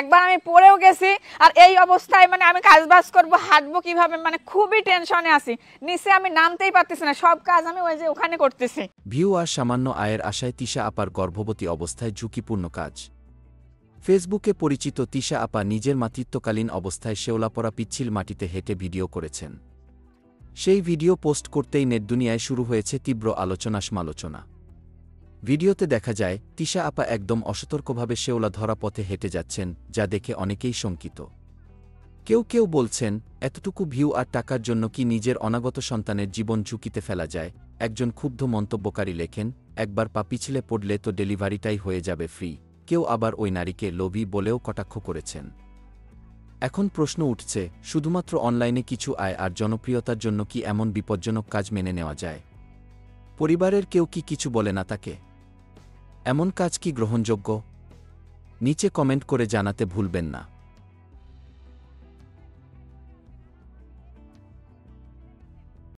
একবার আমি পড়েও গেছি। আর এই অবস্থায় মানে আমি কাজবাজ করব, হাঁটবো কিভাবে, মানে খুবই টেনশনে আছি। নিচে আমি নামতেই পারতেছি না, সব কাজ আমি ওই যে ওখানে করতেছি। ভিউ আর সামান্য আয়ের আশায় তিশা আপার গর্ভবতী অবস্থায় ঝুঁকিপূর্ণ কাজ। ফেসবুকে পরিচিত তিশা আপা নিজের মাতৃত্বকালীন অবস্থায় শেওলাপড়া পিচ্ছিল মাটিতে হেঁটে ভিডিও করেছেন। সেই ভিডিও পোস্ট করতেই নেটদুনিয়ায় শুরু হয়েছে তীব্র আলোচনা। ভিডিওতে দেখা যায় তিশা আপা একদম অসতর্কভাবে শেওলা ধরা পথে হেঁটে যাচ্ছেন, যা দেখে অনেকেই শঙ্কিত। কেউ বলছেন, এতটুকু ভিউ আর টাকার জন্য কি নিজের অনাগত সন্তানের জীবন ঝুঁকিতে ফেলা যায়? একজন ক্ষুব্ধ মন্তব্যকারী লেখেন, একবার পা পিছলে পড়লে তো ডেলিভারিটাই হয়ে যাবে ফ্রি। কেউ আবার ওই নারীকে লোভী বলেও কটাক্ষ করেছেন। এখন প্রশ্ন উঠছে, শুধুমাত্র অনলাইনে কিছু আয় আর জনপ্রিয়তার জন্য কি এমন বিপজ্জনক কাজ মেনে নেওয়া যায়? পরিবারের কেউ কি কিছু বলে না তাকে? এমন কাজ কি গ্রহণযোগ্য? নিচে কমেন্ট করে জানাতে ভুলবেন না।